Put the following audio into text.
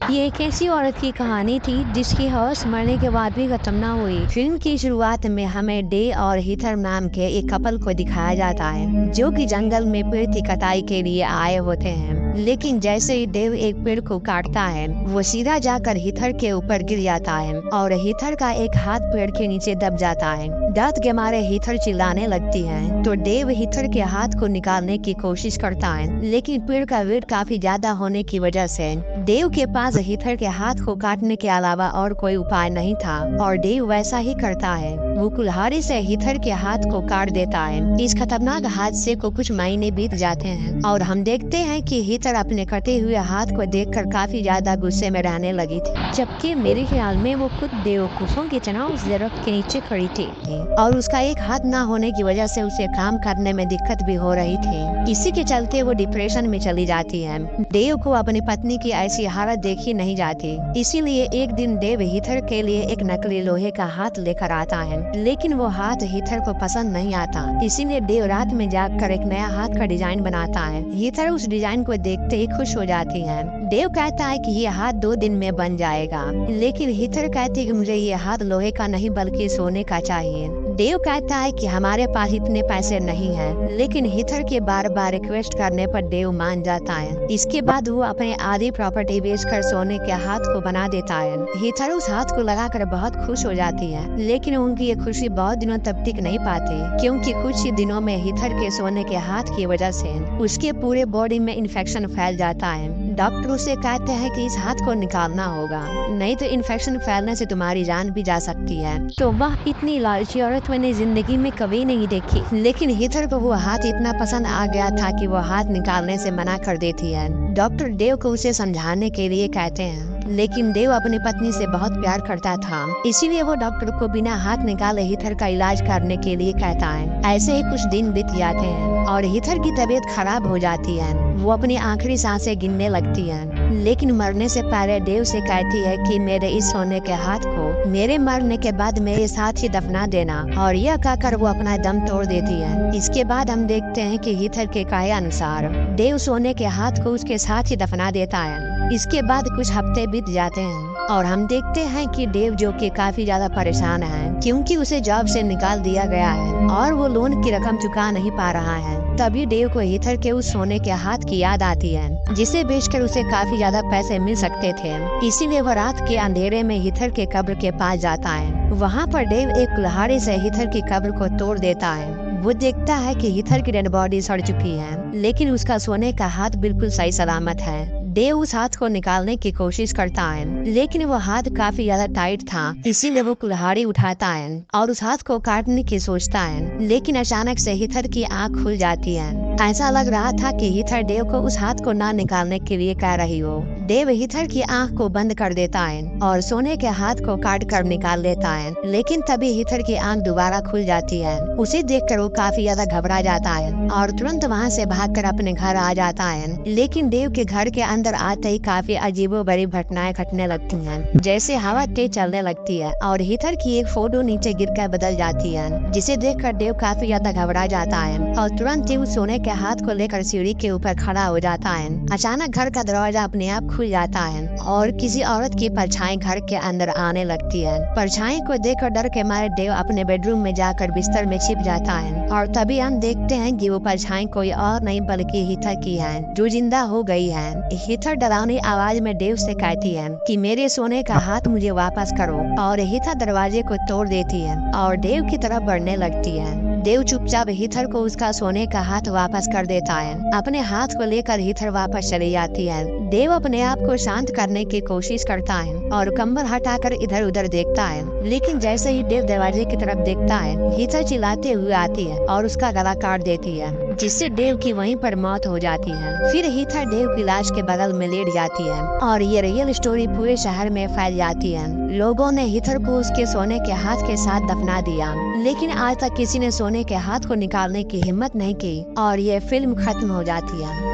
ये एक ऐसी औरत की कहानी थी जिसकी हौस मरने के बाद भी खत्म न हुई। फिल्म की शुरुआत में हमें डे और हीथर नाम के एक कपल को दिखाया जाता है जो कि जंगल में पेड़ की कटाई के लिए आए होते हैं। लेकिन जैसे ही डेव एक पेड़ को काटता है वो सीधा जाकर हीथर के ऊपर गिर जाता है और हीथर का एक हाथ पेड़ के नीचे दब जाता है। दर्द के मारे हीथर चिल्लाने लगती है तो डेव हीथर के हाथ को निकालने की कोशिश करता है, लेकिन पेड़ का वेट काफी ज्यादा होने की वजह से डेव के पास हीथर के हाथ को काटने के अलावा और कोई उपाय नहीं था और डेव वैसा ही करता है। वो कुल्हाड़ी से हीथर के हाथ को काट देता है। इस खतरनाक हादसे को कुछ महीने बीत जाते हैं और हम देखते हैं कि हीथर अपने कटे हुए हाथ को देखकर काफी ज्यादा गुस्से में रहने लगी थी, जबकि मेरे ख्याल में वो खुद बेवकूफों की तरह उस दरख्त के नीचे खड़ी थी और उसका एक हाथ ना होने की वजह से उसे काम करने में दिक्कत भी हो रही थी। इसी के चलते वो डिप्रेशन में चली जाती है। डेव को अपनी पत्नी की ऐसी हालत देखी नहीं जाती, इसीलिए एक दिन डेव हीथर के लिए एक नकली लोहे का हाथ लेकर आता है, लेकिन वो हाथ हीथर को पसंद नहीं आता। इसीलिए डेव रात में जाकर एक नया हाथ का डिजाइन बनाता है। हीथर उस डिजाइन को देखते ही खुश हो जाती है। डेव कहता है कि ये हाथ 2 दिन में बन जाएगा, लेकिन हीथर कहती है कि मुझे ये हाथ लोहे का नहीं बल्कि सोने का चाहिए। डेव कहता है कि हमारे पास इतने पैसे नहीं हैं, लेकिन हीथर के बार बार रिक्वेस्ट करने पर डेव मान जाता है। इसके बाद वो अपने आधी प्रॉपर्टी बेचकर सोने के हाथ को बना देता है। हीथर उस हाथ को लगाकर बहुत खुश हो जाती है, लेकिन उनकी ये खुशी बहुत दिनों तक टिक नहीं पाती, क्योंकि कुछ ही दिनों में हीथर के सोने के हाथ की वजह से उसके पूरे बॉडी में इन्फेक्शन फैल जाता है। डॉक्टर उसे कहते हैं कि इस हाथ को निकालना होगा, नहीं तो इन्फेक्शन फैलने से तुम्हारी जान भी जा सकती है। तो वह इतनी लालची औरत मैंने जिंदगी में कभी नहीं देखी, लेकिन हीथर को वो हाथ इतना पसंद आ गया था कि वो हाथ निकालने से मना कर देती है। डॉक्टर डेव को उसे समझाने के लिए कहते हैं, लेकिन डेव अपनी पत्नी से बहुत प्यार करता था, इसीलिए वो डॉक्टर को बिना हाथ निकाले हीथर का इलाज करने के लिए कहता है। ऐसे ही कुछ दिन बीत जाते हैं और हीथर की तबीयत खराब हो जाती है। वो अपनी आखिरी सांसें गिनने लगती है, लेकिन मरने से पहले डेव से कहती है कि मेरे इस सोने के हाथ को मेरे मरने के बाद मेरे साथ ही दफना देना, और यह कहकर वो अपना दम तोड़ देती है। इसके बाद हम देखते हैं कि हीथर के कहे अनुसार डेव सोने के हाथ को उसके साथ ही दफना देता है। इसके बाद कुछ हफ्ते बीत जाते हैं और हम देखते हैं कि डेव जो कि काफी ज्यादा परेशान है, क्योंकि उसे जॉब से निकाल दिया गया है और वो लोन की रकम चुका नहीं पा रहा है। तभी डेव को हीथर के उस सोने के हाथ की याद आती है, जिसे बेचकर उसे काफी ज्यादा पैसे मिल सकते थे। इसीलिए वो रात के अंधेरे में हीथर के कब्र के पास जाता है। वहाँ पर डेव एक कुल्हाड़ी से हीथर की कब्र को तोड़ देता है। वो देखता है कि हीथर की डेड बॉडी सड़ चुकी है, लेकिन उसका सोने का हाथ बिल्कुल सही सलामत है। डेव उस हाथ को निकालने की कोशिश करता है, लेकिन वो हाथ काफी ज्यादा टाइट था, इसीलिए वो कुल्हाड़ी उठाता है और उस हाथ को काटने की सोचता है, लेकिन अचानक से हीथर की आंख खुल जाती है। ऐसा लग रहा था कि हीथर डेव को उस हाथ को ना निकालने के लिए कह रही हो। डेव हीथर की आंख को बंद कर देता है और सोने के हाथ को काट कर निकाल लेता है, लेकिन तभी हीथर की आंख दोबारा खुल जाती है। उसे देखकर वो काफी ज्यादा घबरा जाता है और तुरंत वहाँ से भागकर अपने घर आ जाता है। लेकिन डेव के घर के अंदर आते ही काफी अजीबोगरीब घटनाएं घटने लगती हैं, जैसे हवा तेज चलने लगती है और हीथर की एक फोटो नीचे गिरकर बदल जाती है, जिसे देखकर डेव काफी ज्यादा घबरा जाता है और तुरंत ही उस सोने के हाथ को लेकर सीढ़ी के ऊपर खड़ा हो जाता है। अचानक घर का दरवाजा अपने आप खुल जाता है और किसी औरत की परछाई घर के अंदर आने लगती है। परछाई को देखकर डर के मारे डेव अपने बेडरूम में जाकर बिस्तर में छिप जाता है और तभी हम देखते हैं कि वो परछाई कोई और नहीं बल्कि हीथर की है, जो जिंदा हो गई है। हीथर डरावनी आवाज में डेव से कहती है कि मेरे सोने का हाथ मुझे वापस करो, और हीथर दरवाजे को तोड़ देती है और डेव की तरफ बढ़ने लगती है। डेव चुपचाप हीथर को उसका सोने का हाथ वापस कर देता है। अपने हाथ को लेकर हीथर वापस चली जाती है। डेव अपने आप को शांत करने की कोशिश करता है और कंबल हटाकर इधर उधर देखता है, लेकिन जैसे ही डेव दरवाजे की तरफ देखता है, हीथर चिल्लाते हुए आती है और उसका गला काट देती है, जिससे डेव की वहीं पर मौत हो जाती है। फिर हीथर डेव की लाश के बगल में लेट जाती है और ये रियल स्टोरी पूरे शहर में फैल जाती है। लोगों ने हीथर को उसके सोने के हाथ के साथ दफना दिया, लेकिन आज तक किसी ने सोने के हाथ को निकालने की हिम्मत नहीं की और ये फिल्म खत्म हो जाती है।